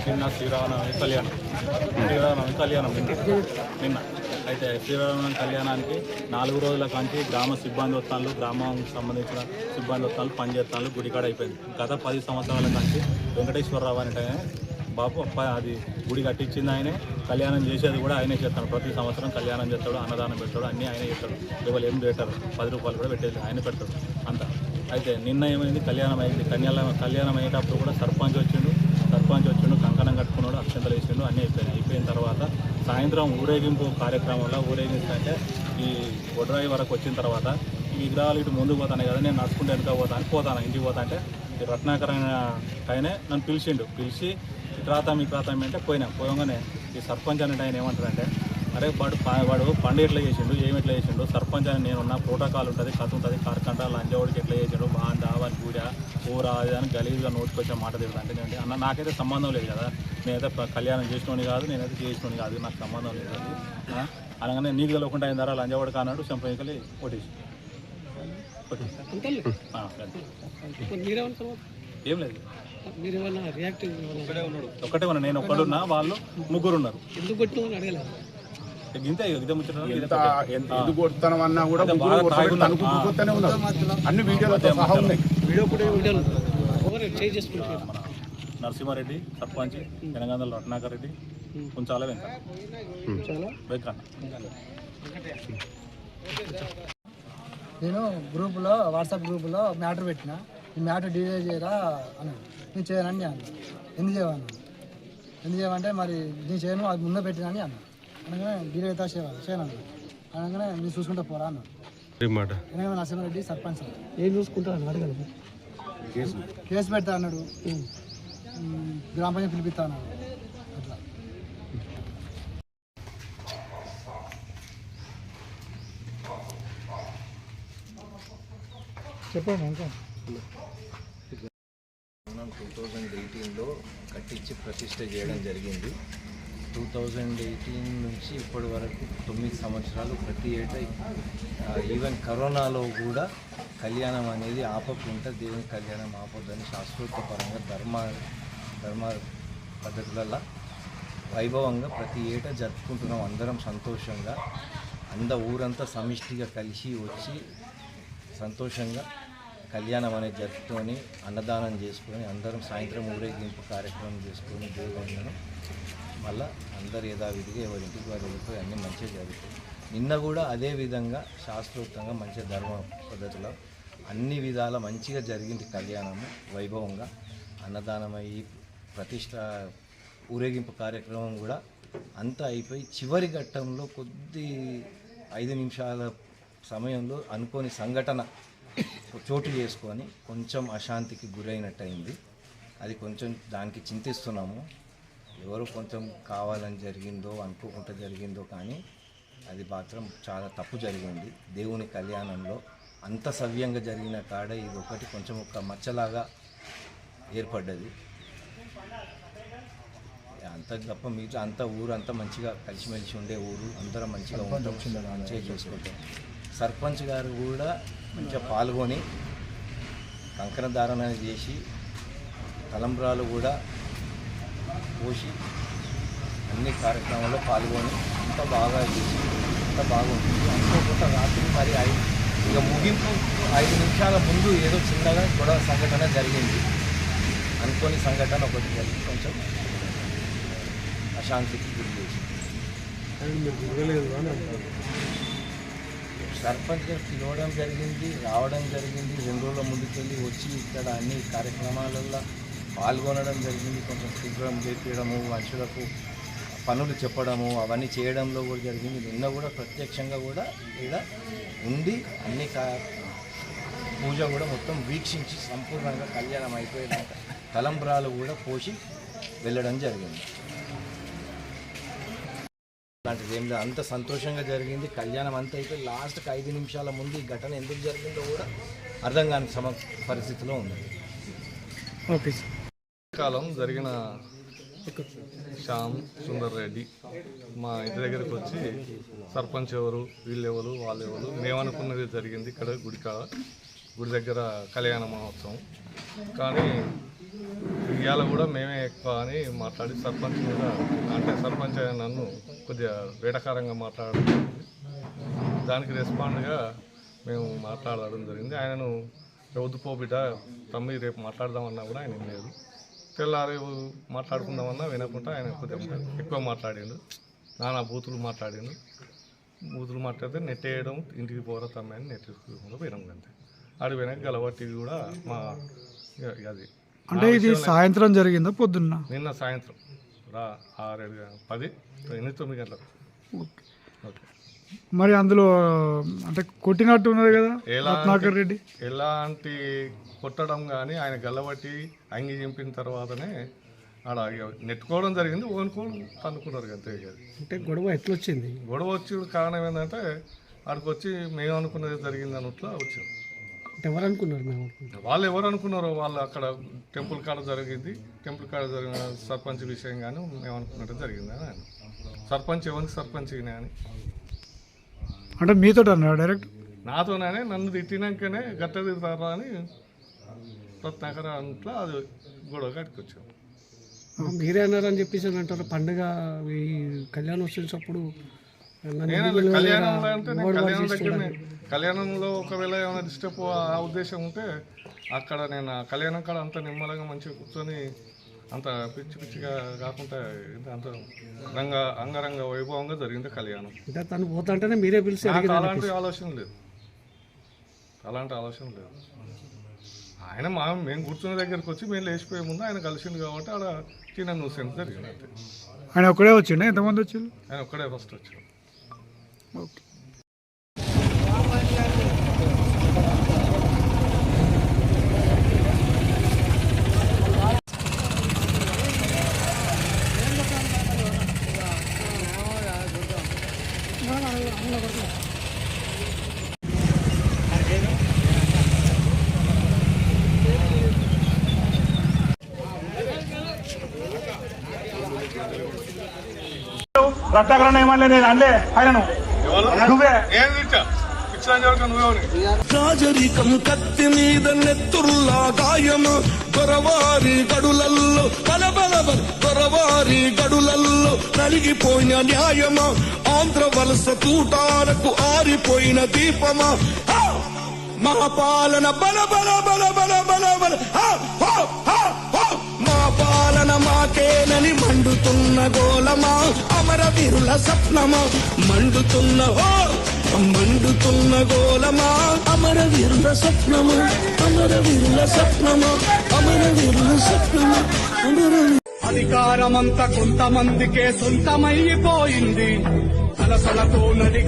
నిన్న శ్రీరామనవమి కళ్యాణం నిన్న అయితే శ్రీరామనవమి కళ్యాణానికి 4 రోజుల కంచి గ్రామ సిబ్బంది వస్తాను, గ్రామానికి సంబంధించిన సిబ్బంది వస్తాను పనిచేస్తాను గుడికాడ అయిపోయింది. గత 10 సంవత్సరాల కంచి వెంకటేశ్వరరావు అంటే బాబు అది గుడి కట్టించింది ఆయనే, కళ్యాణం చేసేది కూడా ఆయనే చేస్తాడు. ప్రతి సంవత్సరం కళ్యాణం చేస్తాడు, అన్నదానం పెడతాడు, అన్నీ ఆయనే చేస్తాడు. ఎవరు ఏం పెట్టారు, 10 రూపాయలు కూడా పెట్టేది ఆయన పెడతాడు అంత. అయితే నిన్న ఏమైంది, కళ్యాణం అయింది. కళ్యాణం అయ్యేటప్పుడు కూడా సర్పంచ్ వచ్చిండు, కంకణం కట్టుకున్నాడు, అక్షంతలు వేసిండు, అన్నీ అయిపోయిన తర్వాత సాయంత్రం ఊరేగింపు కార్యక్రమంలో ఊరేగించంటే ఈ బొడ్రాయి వరకు వచ్చిన తర్వాత ఈ విగ్రహాలు ఇటు ముందుకు పోతాను కదా, నేను నడుచుకుంటే వెనుక పోతాను ఇంటికి పోతా అంటే ఈ రత్నాకరణ ఆయనే నన్ను పిలిచి మీ ప్రాతం అంటే పోయంగానే ఈ సర్పంచ్ అనే ఆయన ఏమంటారంటే, అరే వాడు పండుగ ఎట్లా చేసిండు, ఎట్లా చేసిండు, సర్పంచ్ అని నేనున్న ప్రోటోకాల్ ఉంటుంది, కథ ఉంటుంది, కార్కంట లంజవాడికి ఎట్లా చేసిండు, బాగా వాని పూజ ఊరా అది అని గలీజ్గా నోటుకొచ్చే మాట తిరుగుతా అంటే నేను అన్న నాకైతే సంబంధం లేదు కదా, నేనైతే కళ్యాణం చేసినోని కాదు, నేనైతే చేసినోని కాదు, నాకు సంబంధం లేదు అది అనగానే నీకు తెలియకుండా అయిన ధర లంజవాడు కానాడు సంపంకలి కొట్టేసి ఏం లేదు. ఒక్కటే ఉన్నా, నేను ఒక్కడున్నా, వాళ్ళు 3 ఉన్నారు. గింతే ఎందుకు కొడతానన్నా కూడా అన్ని నరసింహారెడ్డి సర్పంచ్, తెలంగాణలో రత్నాకర్ రెడ్డి, కొంచాల వెంకన్న. నేను వాట్సాప్ గ్రూపులో మ్యాటర్ పెట్టిన, ఈ మ్యాటర్ డిలే చేయరా అన్నాడు. నేను చేయనని అన్న. ఎందుకు చేయమంటే మరి నేను చేయను, అది ముందే పెట్టినని అన్న. అనగానే డిలే అవుతా చేయను అనగానే నేను చూసుకుంటా పోరా అన్నాడు. నరసింహారెడ్డి సర్పంచ్ ఏం చూసుకుంటాను అడగదు, కేసు పెడతా అన్నాడు, గ్రామ పంచాయతీ పిలిపిస్తా అన్నాడు. అట్లా చెప్పండి. ఇంకా 2018లో కట్టించి ప్రతిష్ట చేయడం జరిగింది. 2018 నుంచి ఇప్పటి వరకు 9 సంవత్సరాలు ప్రతి ఏటా, ఈవెన్ కరోనాలో కూడా కళ్యాణం అనేది ఆపకుండా, దేవుని కళ్యాణం ఆపొద్దని శాస్త్రోక్తపరంగా ధర్మ పద్ధతులలో వైభవంగా ప్రతి ఏటా జరుపుకుంటున్నాం. అందరం సంతోషంగా ఊరంతా సమిష్టిగా కలిసి వచ్చి సంతోషంగా కళ్యాణం అనేది జరుపుకొని అన్నదానం చేసుకొని అందరం సాయంత్రం ఊరేగింపు కార్యక్రమం చేసుకొని దేవుళ్ళను మళ్ళీ అందరు యథావిధిగా ఎవరింటికి వారు వెళ్ళిపోయి అన్నీ మంచిగా జరుగుతాయి. నిన్న కూడా అదే విధంగా శాస్త్రోక్తంగా మంచి ధర్మ పద్ధతిలో అన్ని విధాల మంచిగా జరిగింది కళ్యాణము వైభవంగా. అన్నదానమయ్యి ప్రతిష్ట ఊరేగింపు కార్యక్రమం కూడా అంతా అయిపోయి చివరి ఘట్టంలో 5 నిమిషాల సమయంలో అనుకోని సంఘటన చోటు చేసుకొని కొంచెం అశాంతికి గురైనట్టయింది. అది కొంచెం దానికి చింతిస్తున్నాము. ఎవరు కొంచెం కావాలని జరిగిందో అనుకోకుండా జరిగిందో కానీ అది మాత్రం చాలా తప్పు జరిగింది. దేవుని కళ్యాణంలో అంత సవ్యంగా జరిగిన కాడ ఇది ఒకటి కొంచెం ఒక మచ్చలాగా ఏర్పడ్డది. అంత తప్ప మిగతా అంతా ఊరు అంతా మంచిగా కలిసిమెలిసి ఉండే ఊరు, అందరం మంచిగా ఉంటాం, మంచిగా చేసుకుంటాం. సర్పంచ్ గారు కూడా మంచిగా పాల్గొని కంకణధారణ చేసి తలంబ్రాలు కూడా పోసి అన్ని కార్యక్రమాల్లో పాల్గొని అంత బాగా చేసి అంత బాగుంటుంది. అనుకోకుండా రాత్రి మరి ఇక ముగింపు 5 నిమిషాల ముందు ఏదో చిన్నగా గొడవ సంఘటన జరిగింది. అనుకోని సంఘటన ఒకటి జరిగి కొంచెం అశాంతికి గురి చేసి సర్పంచ్ గారు పిలవడం జరిగింది, రావడం జరిగింది. 2 రోజుల ముందుకెళ్ళి వచ్చి ఇక్కడ అన్ని కార్యక్రమాలలో పాల్గొనడం జరిగింది. కొంచెం శుభ్రం చేపించడము, మనుషులకు పనులు చెప్పడము అవన్నీ చేయడంలో కూడా జరిగింది. నిన్న కూడా ప్రత్యక్షంగా కూడా ఇక్కడ ఉండి అన్ని పూజ కూడా మొత్తం వీక్షించి సంపూర్ణంగా కళ్యాణం అయిపోయేదాకా తలంబ్రాలు కూడా పోసి వెళ్ళడం జరిగింది. అలాంటిది ఏం లేదు, అంత సంతోషంగా జరిగింది. కళ్యాణం అంతా అయిపోయి లాస్ట్కి 5 నిమిషాల ముందు ఈ ఘటన ఎందుకు జరిగిందో కూడా అర్థం కాని పరిస్థితిలో ఉంది. ఓకే కాలం జరిగిన శ్యామ్ సుందర్ రెడ్డి మా ఇంటి దగ్గరికి వచ్చి సర్పంచ్ ఎవరు, వీళ్ళెవరు, వాళ్ళెవరు, మేమనుకున్నది జరిగింది ఇక్కడ గుడి దగ్గర కళ్యాణ మహోత్సవం. కానీ ఇవాళ కూడా మేమే ఎక్కువ అని మాట్లాడి సర్పంచ్ మీద అంటే సర్పంచ్ నన్ను కొద్దిగా వేటకారంగా మాట్లాడడం జరిగింది. దానికి రెస్పాండ్గా మేము మాట్లాడడం జరిగింది. ఆయనను వద్దుపో బిడ్డ తమ్మి రేపు మాట్లాడదామన్నా కూడా ఆయన లేదు. తెల్లారి మాట్లాడుకుందామన్నా వినకుండా ఆయన కొద్దిగా ఎక్కువ మాట్లాడిండు. నానా బూతులు మాట్లాడిండు. బూతులు మాట్లాడితే నెట్టేయడం, ఇంటికి పోరా తమ్మి అని నెట్టేసుకుంటూ పోయినాం. అంతే ఆడి వెనక గలవట్టి కూడా మా అది అంటే ఇది సాయంత్రం జరిగిందా పొద్దున్న? నిన్న సాయంత్రం 8-9 గంటలకు. ఓకే. మరి అందులో అంటే కొట్టినట్టు ఉన్నది కదా రత్నాకర్ రెడ్డి? ఎలాంటి కొట్టడం కానీ ఆయన గల్లబట్టి అంగి చింపిన తర్వాతనే ఆడ నెట్టుకోవడం జరిగింది. ఓనుకోవడం తన్నుకున్నారు అంతే. అంటే గొడవ ఎట్లా వచ్చింది? గొడవ వచ్చి కారణం ఏంటంటే ఆడికి వచ్చి మేము అనుకున్నది జరిగింది అన్నట్లు వచ్చింది. ఎవరు అనుకున్నారు? మేము వాళ్ళు ఎవరు అనుకున్నారో వాళ్ళు అక్కడ టెంపుల్ కాడ జరిగింది. టెంపుల్ కాడ జరిగిన సర్పంచ్ విషయం కానీ మేము అనుకున్నట్టు జరిగింది అని ఆయన సర్పంచ్ ఎవరికి సర్పంచ్ అని అంటే మీతో అన్నాడు డైరెక్ట్? నాతోనే నన్ను తిట్టినాకనే గట్ట తిడతారా అని రత్నాకర్ అంట్లో అది గొడవ కట్టుకొచ్చాం. మీరే అన్నారని చెప్పేసి అంటారు. పండుగ ఈ కళ్యాణోత్సవం కళ్యాణంలో అంటే నేను కళ్యాణం దగ్గరనే కళ్యాణంలో ఒకవేళ ఏమైనా డిస్టర్బ్ ఆ ఉద్దేశం ఉంటే అక్కడ నేను కళ్యాణం కాడ అంత నిమ్మలంగా మంచిగా కూర్చొని అంత పిచ్చి పిచ్చిగా కాకుండా అంత అంగరంగ వైభవంగా జరిగింది కళ్యాణం. తను పోతుంటేనే మీరే పిలిచి అలాంటి ఆలోచన లేదు. ఆయన మేము కూర్చున్న దగ్గరికి వచ్చి మేము లేచిపోయే ముందు ఆయన కలిసిండు కాబట్టి అలా చిన్న న్యూసెన్స్ జరిగింది అంతే. ఆయన ఒక్కడే వచ్చిండు? ఎంతమంది వచ్చారు? ఆయన ఒక్కడే ఫస్ట్ వచ్చాడు. ఓకే. రత్నాకరణ ఏమన్నా నేను అనలే ఆయనను. నువ్వే రాజరికం కత్తి మీద నెత్తురులా గాయము దొరవారి గడులల్లో దొరవారి గడులల్లో నలిగిపోయిన న్యాయమా ఆంధ్ర వలస తూటాలకు ఆరిపోయిన దీపమా మా పాలన బల బల బల బల బల బల మా పాలన మాకేనని మండుతున్న గోలమా అమరవీరుల స్వప్నమా మండుతున్న గోలమా అమరవీరుల స్వప్నమా అమరవీరుల స్వప్నమా అమరవీరుల స్వప్నమా అధికారమంతా కొంతమందికే సొంతమైపోయింది. సలసలతో నది